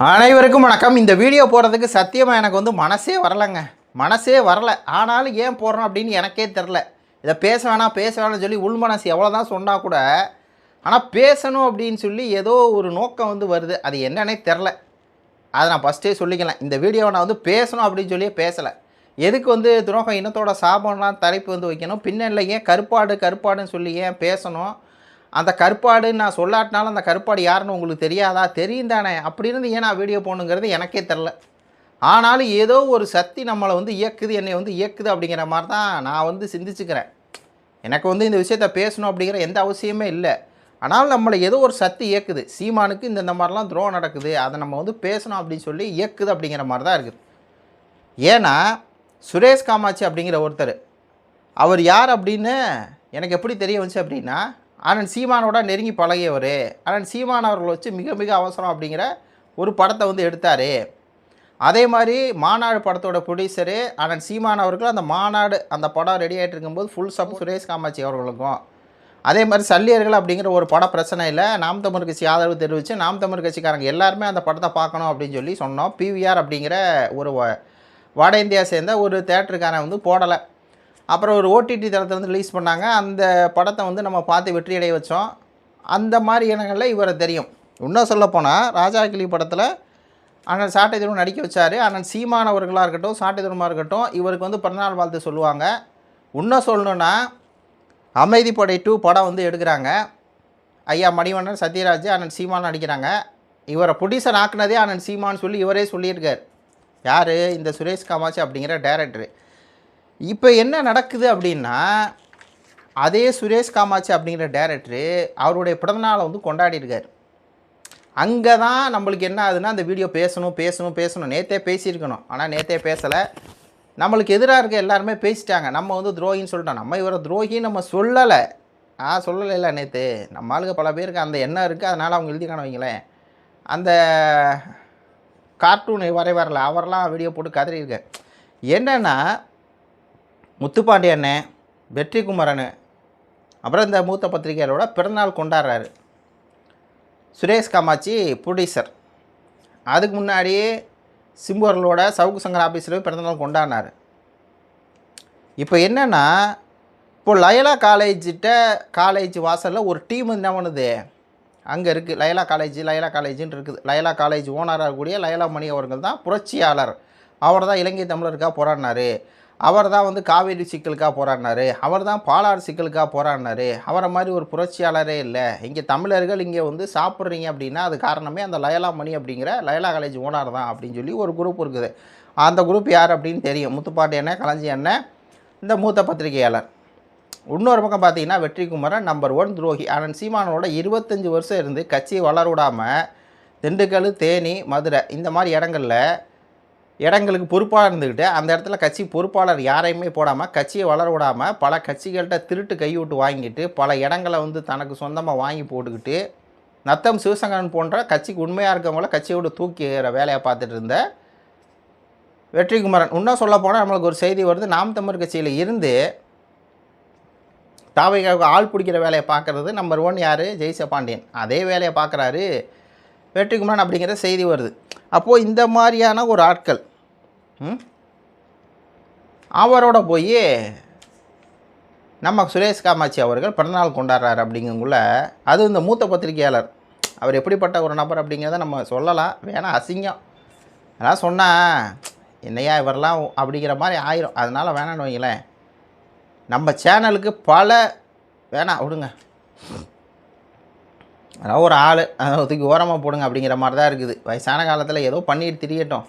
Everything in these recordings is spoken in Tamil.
அனைவருக்கும் வணக்கம். இந்த வீடியோ போடுறதுக்கு சத்தியமாக எனக்கு மனசே வரலைங்க. மனசே வரலை. ஆனாலும் ஏன் போடுறோம் அப்படின்னு எனக்கே தெரில. இதை பேச வேணாம்னு சொல்லி உள்மனசு எவ்வளோ தான் சொன்னால் கூட ஆனால் பேசணும் அப்படின்னு சொல்லி ஏதோ ஒரு நோக்கம் வருது. அது என்னன்னே தெரில. அதை நான் ஃபஸ்ட்டே சொல்லிக்கலாம். இந்த வீடியோவை நான் பேசணும் அப்படின்னு சொல்லியே பேசலை. எதுக்கு துரோகம் இனத்தோட சாபம்லாம் தலைப்பு வைக்கணும், பின்னணியில் ஏன் கருப்பாடுன்னு சொல்லி ஏன் பேசணும், அந்த கருப்பாடுன்னு நான் சொல்லாட்டினாலும் அந்த கருப்பாடு யாருன்னு உங்களுக்கு தெரியாதா, தெரியும் தானே, அப்படி இருந்து ஏன் நான் வீடியோ போகணுங்கிறது எனக்கே தெரில. ஆனாலும் ஏதோ ஒரு சக்தி நம்மளை இயக்குது, என்னை இயக்குது அப்படிங்கிற மாதிரி தான் நான் சிந்திச்சுக்கிறேன். எனக்கு இந்த விஷயத்த பேசணும் அப்படிங்கிற எந்த அவசியமே இல்லை. ஆனால் நம்மளை ஏதோ ஒரு சக்தி இயக்குது. சீமானுக்கு இந்த மாதிரிலாம் துரோகம் நடக்குது, அதை நம்ம பேசணும் அப்படின்னு சொல்லி இயக்குது அப்படிங்கிற மாதிரி தான் இருக்குது. ஏன்னா சுரேஷ் காமாட்சி அப்படிங்கிற ஒருத்தர், அவர் யார் அப்படின்னு எனக்கு எப்படி தெரிய வந்துச்சு அப்படின்னா, அண்ணன் சீமானோட நெருங்கி பழகியவர். அண்ணன் சீமான் அவர்கள் வச்சு மிக மிக அவசரம் அப்படிங்கிற ஒரு படத்தை எடுத்தார். அதே மாதிரி மாநாடு படத்தோட ப்ரொடியூசரு அண்ணன் சீமான் அவர்கள் அந்த மாநாடு அந்த படம் ரெடி ஆகிட்டு இருக்கும்போது ஃபுல் சப்போர்ட் சுரேஷ் காமாட்சி அவர்களுக்கும். அதே மாதிரி சல்லியர்கள் அப்படிங்கிற ஒரு பட பிரச்சனை இல்லை, நாம் தமிழ் கட்சி ஆதரவு தெரிவித்து நாம் தமிழ் கட்சிக்காரங்க எல்லாருமே அந்த படத்தை பார்க்கணும் அப்படின்னு சொல்லி சொன்னோம். பிவிஆர் அப்படிங்கிற ஒரு வட இந்தியா சேர்ந்த ஒரு தேட்டருக்காரன் போடலை. அப்புறம் ஒரு ஓடிடி தளத்தில் ரிலீஸ் பண்ணாங்க. அந்த படத்தை நம்ம பார்த்து வெற்றியடைய வச்சோம். அந்த மாதிரி இடங்களில் இவரை தெரியும். இன்னும் சொல்லப்போனால் ராஜா கிளி படத்தில் அண்ணன் சாட்டை துருவம் நடிக்க வச்சார். அண்ணன் சீமானவர்களாக இருக்கட்டும், சாட்டை துருவமாக இருக்கட்டும், இவருக்கு பிறந்தநாள் வாழ்த்து சொல்லுவாங்க. இன்னும் சொல்லணுன்னா அமைதிப்படை 2 படம் எடுக்கிறாங்க. ஐயா மணிவண்ணன், சத்யராஜ், அண்ணன் சீமான் நடிக்கிறாங்க. இவரை ப்ரொடியூசர் ஆக்குனதே அண்ணன் சீமான்னு சொல்லி இவரே சொல்லியிருக்கார். யார்? இந்த சுரேஷ் காமாட்சி அப்படிங்கிற டைரக்டரு. இப்போ என்ன நடக்குது அப்படின்னா, அதே சுரேஷ் காமாட்சி அப்படிங்கிற டைரக்டரு அவருடைய பிறந்தநாளை கொண்டாடிருக்கார். அங்கே தான் நம்மளுக்கு என்ன ஆகுதுன்னா, அந்த வீடியோ பேசணும் நேற்றே பேசியிருக்கணும். ஆனால் நேற்றே பேசலை. நம்மளுக்கு எதிராக இருக்க எல்லாருமே பேசிட்டாங்க. நம்ம துரோகின்னு சொல்லிட்டோம். நம்ம இவரை துரோகின்னு நம்ம சொல்லலை. சொல்லலை இல்லை நேற்று. நம்ம ஆளுங்க பல பேருக்கு அந்த எண்ணம் இருக்குது. அதனால் அவங்க எழுதிக்கான வைங்களேன். அந்த கார்ட்டூன் வரைவாரில் அவரெல்லாம் வீடியோ போட்டு கதறியிருக்கார். என்னென்னா, முத்துப்பாண்டி அண்ணன், வெற்றிக்குமரன், அப்புறம் இந்த மூத்த பத்திரிகையாளரோட பிறந்தநாள் கொண்டாடுறாரு சுரேஷ் காமாட்சி ப்ரொடியூசர். அதுக்கு முன்னாடியே சிம்புவர்களோட சவுக்கு சங்கர் ஆஃபீஸில் பிறந்தநாள் கொண்டாடினார். இப்போ என்னென்னா, இப்போது லயலா காலேஜ் வாசலில் ஒரு டீம் என்ன பண்ணுது, அங்கே இருக்குது லயலா காலேஜின்னு இருக்குது. லயலா காலேஜ் ஓனராக கூடிய லயலா மணி அவர்கள் தான் புரட்சியாளர். அவர் தான் இலங்கை தமிழருக்காக போராடினார். அவர் தான் காவேரி சிக்கலுக்காக போராடினார். அவர் தான் பாலாறு சிக்கலுக்காக போராடினார். அவரை மாதிரி ஒரு புரட்சியாளரே இல்லை. இங்கே தமிழர்கள் இங்கே சாப்பிட்றீங்க அப்படின்னா அது காரணமே அந்த லயலா மணி அப்படிங்கிற லயலா காலேஜ் ஓனர் தான் அப்படின்னு சொல்லி ஒரு குரூப் இருக்குது. அந்த குரூப் யார் அப்படின்னு தெரியும். முத்துப்பாண்டி அண்ணன், களஞ்சி அண்ணன், இந்த மூத்த பத்திரிகையாளர். இன்னொரு பக்கம் பார்த்தீங்கன்னா வெற்றிக்குமரன் நம்பர் 1 துரோகி. அண்ணன் சீமானோட 25 வருஷம் இருந்து கட்சியை வளர விடாமல் திண்டுக்கல், தேனி, மதுரை இந்த மாதிரி இடங்களுக்கு பொறுப்பாக இருந்துக்கிட்டு அந்த இடத்துல கட்சி பொறுப்பாளர் யாரையுமே போடாமல் கட்சியை வளர விடாமல் பல கட்சிகள்கிட்ட திருட்டு கைவிட்டு வாங்கிட்டு பல இடங்களை தனக்கு சொந்தமாக வாங்கி போட்டுக்கிட்டு நத்தம் சிவசங்கரன் போன்ற கட்சிக்கு உண்மையாக இருக்கவங்கள கட்சியோடு தூக்கிற வேலையை பார்த்துட்டு இருந்த வெற்றிக்குமரன். இன்னும் சொல்ல போனால் நம்மளுக்கு ஒரு செய்தி வருது, நாம் தமிழ் கட்சியில் இருந்து தாவைக்காவுக்கு ஆள் பிடிக்கிற வேலையை பார்க்குறது நம்பர் 1 யார்? ஜெய்ச பாண்டியன். அதே வேலையை பார்க்குறாரு வெற்றிக்குமரன் அப்படிங்கிற செய்தி வருது. அப்போது இந்த மாதிரியான ஒரு ஆட்கள் அவரோட போய் நம்ம சுரேஷ் காமாட்சி அவர்கள் பிறந்தநாள் கொண்டாடுறாரு அப்படிங்குள்ள அது இந்த மூத்த பத்திரிகையாளர் அவர் எப்படிப்பட்ட ஒரு நபர் அப்படிங்கிறத நம்ம சொல்லலாம். வேணாம், அசிங்கம். அதெல்லாம் சொன்னால் என்னையா இவரெல்லாம் அப்படிங்கிற மாதிரி ஆயிரும். அதனால் வேணான்னு வைங்களேன். நம்ம சேனலுக்கு வேணாம் விடுங்க. அதாவது ஒரு ஆள் தூக்கி ஓரமாக போடுங்க அப்படிங்கிற மாதிரி தான் இருக்குது. வயசான காலத்தில் ஏதோ பண்ணிட்டு திரியட்டும்.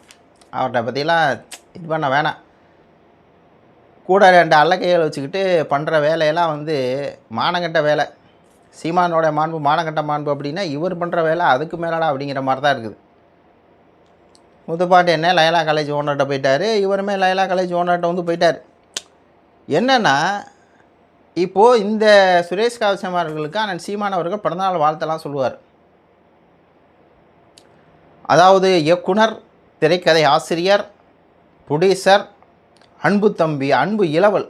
அவர்கிட்ட பற்றிலாம் இது பண்ண வேணாம். கூட 2 அல்லக்கைகள் வச்சுக்கிட்டு பண்ணுற வேலையெல்லாம் மானங்கட்ட வேலை. சீமானோட மாண்பு மானங்கட்ட மாண்பு அப்படின்னா இவர் பண்ணுற வேலை அதுக்கு மேலடா அப்படிங்கிற மாதிரி தான் இருக்குது. முத்துப்பாண்டி என்ன லயலா காலேஜ் ஓனர்கிட்ட போயிட்டார். இவருமே லயலா காலேஜ் ஓனர்கிட்ட போயிட்டார். என்னென்னா, இப்போது இந்த சுரேஷ் காமாட்சி அண்ணன் சீமான் அவர்கள் பிறந்தநாள் வாழ்த்தெல்லாம் சொல்லுவார். அதாவது இயக்குனர், திரைக்கதை ஆசிரியர், ப்ரொடியூசர், அன்பு தம்பி, அன்பு இளவல்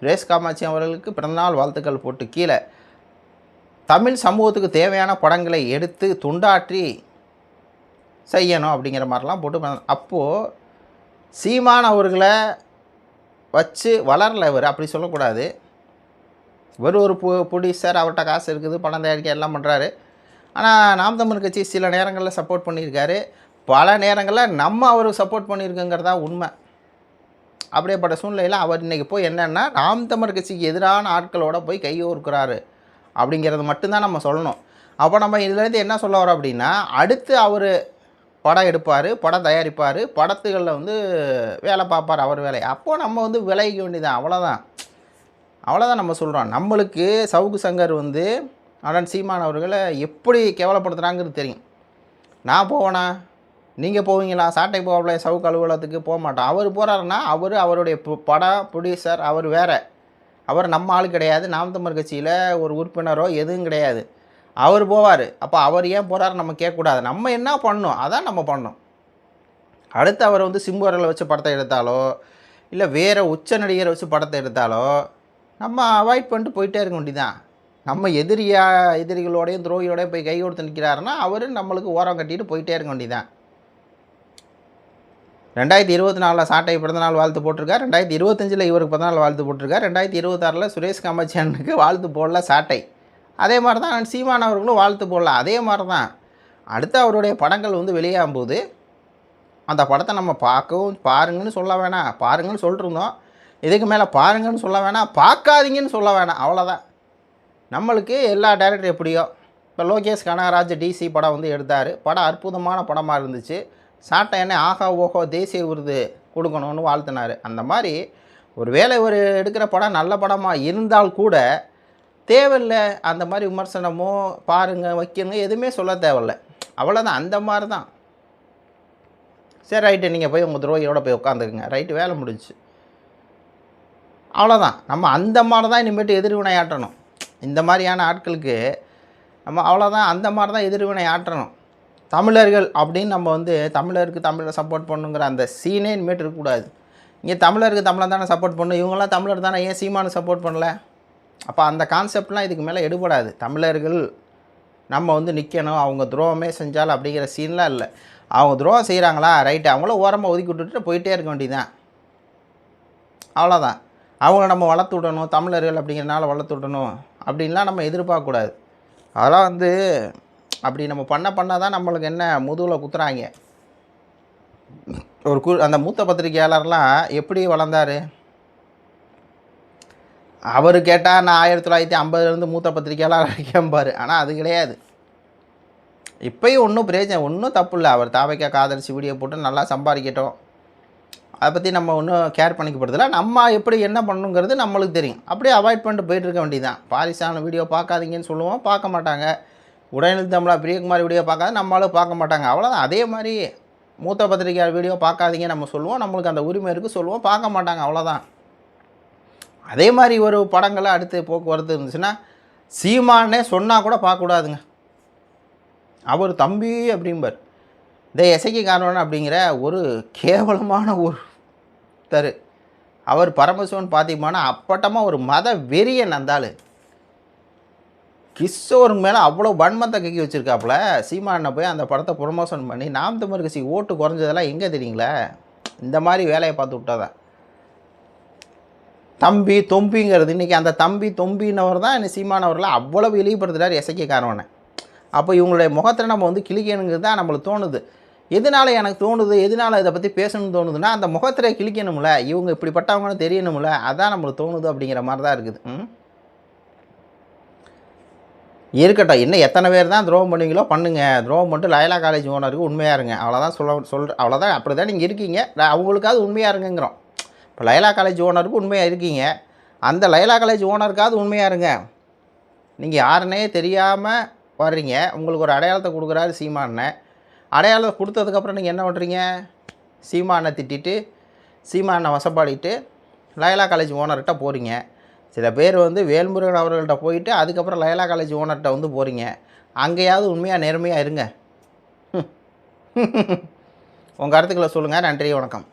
சுரேஷ் காமாட்சி அவர்களுக்கு பிறந்தநாள் வாழ்த்துக்கள் போட்டு கீழே தமிழ் சமூகத்துக்கு தேவையான படங்களை எடுத்து துண்டாற்றி செய்யணும் அப்படிங்கிற மாதிரிலாம் போட்டு அப்போது சீமான் அவர்களை வச்சு வளரல இவர், அப்படி சொல்லக்கூடாது. இவர் ஒரு ப்ரொடியூசர், அவர்கிட்ட காசு இருக்குது, பணம் தயாரிக்க எல்லாம் பண்ணுறாரு. ஆனால் நாம் தமிழ் கட்சி சில நேரங்களில் சப்போர்ட் பண்ணியிருக்காரு, பல நேரங்களில் நம்ம அவருக்கு சப்போர்ட் பண்ணியிருக்குங்கிறதா உண்மை. அப்படியேப்பட்ட சூழ்நிலையில் அவர் இன்றைக்கி போய் என்னென்னா நாம் தமிழ் கட்சிக்கு எதிரான ஆட்களோட போய் கையோர்க்கிறாரு அப்படிங்கிறது மட்டும்தான் நம்ம சொல்லணும். அப்போ நம்ம இதுலேருந்து என்ன சொல்ல வரோம் அப்படின்னா, அடுத்து அவர் படம் எடுப்பார், படம் தயாரிப்பார், படத்துகளில் வந்து வேலை பார்ப்பார் அவர் வேலையை. அப்போது நம்ம வந்து விலகிக்க வேண்டியதான், அவ்வளோதான் நம்ம சொல்கிறோம். நம்மளுக்கு சவுக்கு சங்கர் வந்து அண்ணன் சீமான் அவர்களை எப்படி கேவலப்படுத்துகிறாங்கிறது தெரியும். நான் போவேனா, நீங்கள் போவீங்களா? சாட்டை போகல சவுக்கு அலுவலகத்துக்கு போக மாட்டோம். அவர் போகிறாருன்னா அவருடைய படம் ப்ரொடியூசர், அவர் வேறு, அவர் நம்ம ஆள் கிடையாது, நாம் தமிழ் கட்சியில் ஒரு உறுப்பினரோ எதுவும் கிடையாது. அவர் போவார். அப்போ அவர் ஏன் போகிறாரு நம்ம கேட்கக்கூடாது. நம்ம என்ன பண்ணணும் அதான் நம்ம பண்ணணும். அடுத்து அவர் வந்து சிம்புவர்களை வச்சு படத்தை எடுத்தாலோ இல்லை வேறு உச்ச நடிகரை வச்சு படத்தை எடுத்தாலோ நம்ம அவாய்ட் பண்ணிட்டு போயிட்டே இருக்க வேண்டியதான். நம்ம எதிரிகளோடையும் துரோகியோடையும் போய் கை கொடுத்து நிற்கிறாருன்னா அவர் நம்மளுக்கு ஓரம் கட்டிட்டு போயிட்டே இருக்க வேண்டியதான். 2024 சாட்டை பிறந்தநாள் வாழ்த்து போட்டிருக்கார், 2025 இவருக்கு பிறந்தநாள் வாழ்த்து போட்டிருக்கார், 2026 சுரேஷ் காமாட்சியனுக்கு வாழ்த்து போடல சாட்டை. அதே மாதிரி தான் சீமான் அவர்களும் வாழ்த்து போடலாம். அதே மாதிரி தான் அடுத்து அவருடைய படங்கள் வந்து வெளியாகும்போது அந்த படத்தை நம்ம பாருங்கன்னு சொல்ல வேணாம், பாருங்கன்னு சொல்லிட்டுருந்தோம். இதுக்கு மேலே பாருங்கன்னு சொல்ல வேணாம், பார்க்காதீங்கன்னு சொல்ல வேணாம், அவ்வளோதான். நம்மளுக்கு எல்லா டைரக்டர் எப்படியோ, இப்போ லோகேஷ் கனகராஜ் டிசி படம் வந்து எடுத்தார், படம் அற்புதமான படமாக இருந்துச்சு. சாட்டை என்ன ஆஹா ஓஹோ தேசிய விருது கொடுக்கணும்னு வாழ்த்தினார். அந்த மாதிரி ஒரு வேளை ஒரு எடுக்கிற படம் நல்ல படமாக இருந்தால் கூட தேவையில்லை அந்த மாதிரி விமர்சனமோ பாருங்கள் வைக்கணுங்க எதுவுமே சொல்ல தேவையில்லை, அவ்வளோதான். அந்த மாதிரி தான். சரி ரைட்டு, நீங்கள் போய் உங்கள் துரோகியோட போய் உட்காந்துக்குங்க, ரைட்டு, வேலை முடிஞ்சு, அவ்வளோதான். நம்ம அந்த மாதிரி தான் இனிமேட்டு எதிர்வினை ஆட்டணும். இந்த மாதிரியான ஆட்களுக்கு நம்ம அவ்வளோதான் அந்த மாதிரி தான் எதிர்வினை ஆட்டணும். தமிழர்கள் அப்படின்னு நம்ம வந்து தமிழருக்கு தமிழரை சப்போர்ட் பண்ணுங்கிற அந்த சீனே இனிமேட்டு இருக்கக்கூடாது. இங்கே தமிழருக்கு தமிழை தானே சப்போர்ட் பண்ணணும், இவங்களாம் தமிழர் தானே, ஏன் சீமானு சப்போர்ட் பண்ணல? அப்போ அந்த கான்செப்ட்லாம் இதுக்கு மேலே எடுபடாது. தமிழர்கள் நம்ம வந்து நிற்கணும், அவங்க துரோகமே செஞ்சாலும் அப்படிங்கிற சீன்லாம் இல்லை. அவங்க துரோகம் செய்கிறாங்களா ரைட்டு, அவங்கள ஓரமாக ஒதுக்கி விட்டுட்டு போயிட்டே இருக்க வேண்டியதுதான், அவ்வளோதான். அவங்கள நம்ம வளர்த்து விடணும், தமிழர்கள் அப்படிங்கிறனால வளர்த்து விடணும் அப்படின்லாம் நம்ம எதிர்பார்க்கக்கூடாது. அதெல்லாம் வந்து அப்படி நம்ம பண்ண தான் நம்மளுக்கு என்ன முதுகில் குத்துறாங்க. அந்த மூத்த பத்திரிகையாளர்லாம் எப்படி வளர்ந்தார்? அவர் கேட்டால் நான் 1950 மூத்த பத்திரிகையாளர் கேட்பார். ஆனால் அது கிடையாது. இப்போயும் ஒன்றும் பிரயோஜனம், ஒன்றும் தப்பு இல்லை. அவர் தாவைக்கா காதலிச்சு வீடியோ போட்டு நல்லா சம்பாதிக்கட்டும், அதை பற்றி நம்ம ஒன்றும் கேர் பண்ணிக்கப்படுறதில்ல. நம்ம எப்படி என்ன பண்ணணுங்கிறது நம்மளுக்கு தெரியும். அப்படியே அவாய்ட் பண்ணிட்டு போயிட்டு இருக்க வேண்டியதான். பாரிசான வீடியோ பார்க்காதீங்கன்னு சொல்லுவோம், பார்க்க மாட்டாங்க. உடனடி தமிழா பிரியகுமார் வீடியோ பார்க்காத நம்மளும் பார்க்க மாட்டாங்க, அவ்வளோதான். அதே மாதிரி மூத்த பத்திரிகையாளர் வீடியோ பார்க்காதீங்க நம்ம சொல்லுவோம், நம்மளுக்கு அந்த உரிமை இருக்குது சொல்லுவோம், பார்க்க மாட்டாங்க, அவ்வளோதான். அதே மாதிரி ஒரு படங்களை அடுத்து போக்குவரத்து இருந்துச்சுன்னா சீமானே சொன்னால் கூட பார்க்கக்கூடாதுங்க. அவர் தம்பி அப்படிம்பார். இந்த இசைக்கு காரணம் அப்படிங்கிற ஒரு கேவலமான ஒருத்தர் அவர் பரமசிவன் பார்த்தீங்கன்னா அப்பட்டமாக ஒரு மத வெறியன். அந்தாள் கிஷோருக்கு மேலே அவ்வளோ வன்மத்தை கக்கி வச்சுருக்காப்புல. சீமானை போய் அந்த படத்தை ப்ரொமோஷன் பண்ணி நாம் தமிழ் கட்சி ஓட்டு குறைஞ்சதெல்லாம் எங்கே தெரியுங்களா? இந்த மாதிரி வேலையை பார்த்து விட்டாதான். தம்பி தொம்பிங்கிறது இன்றைக்கி அந்த தம்பி தொம்பினவர் தான் என்ன சீமானவரில் அவ்வளவு இழிவுபடுத்துகிறார் இசைக்கு காரணம்னு. அப்போ இவங்களுடைய முகத்தில் நம்ம வந்து கிழிக்கணுங்கிறது தான் நம்மளுக்கு தோணுது. எதனால் எனக்கு தோணுது, எதனால் இதை பற்றி பேசணும்னு தோணுதுன்னா அந்த முகத்தில் கிழிக்கணும்ல, இவங்க இப்படிப்பட்டவங்கன்னு தெரியணும்ல, அதான் நம்மளுக்கு தோணுது அப்படிங்கிற மாதிரி தான் இருக்குது. இருக்கட்டும், இன்னும் எத்தனை பேர் தான் துரோகம் பண்ணுவீங்களோ பண்ணுங்கள். துரோகம் பண்ணிட்டு லயலா காலேஜ் ஓனருக்கு உண்மையாக இருங்க, அவ்வளோதான் அவ்வளோதான். அப்படி தான் நீங்கள் இருக்கீங்க, அவங்களுக்காவது உண்மையாக இருங்கிறோம். இப்போ லயலா காலேஜ் ஓனருக்கு உண்மையாக இருக்கீங்க, அந்த லயலா காலேஜ் ஓனருக்காவது உண்மையாக இருங்க. நீங்கள் யாருன்னே தெரியாமல் வர்றீங்க, உங்களுக்கு ஒரு அடையாளத்தை கொடுக்குறாரு சீமானை. அடையாளத்தை கொடுத்ததுக்கப்புறம் நீங்கள் என்ன பண்ணுறீங்க? சீமானை திட்டிட்டு சீமானை வசப்பாடிட்டு லயலா காலேஜ் ஓனர்கிட்ட போகிறீங்க. சில பேர் வந்து வேல்முருகன் அவர்கள்ட்ட போயிட்டு அதுக்கப்புறம் லயலா காலேஜ் ஓனர்கிட்ட வந்து போகிறீங்க. அங்கேயாவது உண்மையாக நேர்மையாக இருங்க. உங்கள் கருத்துக்களை சொல்லுங்கள். நன்றி, வணக்கம்.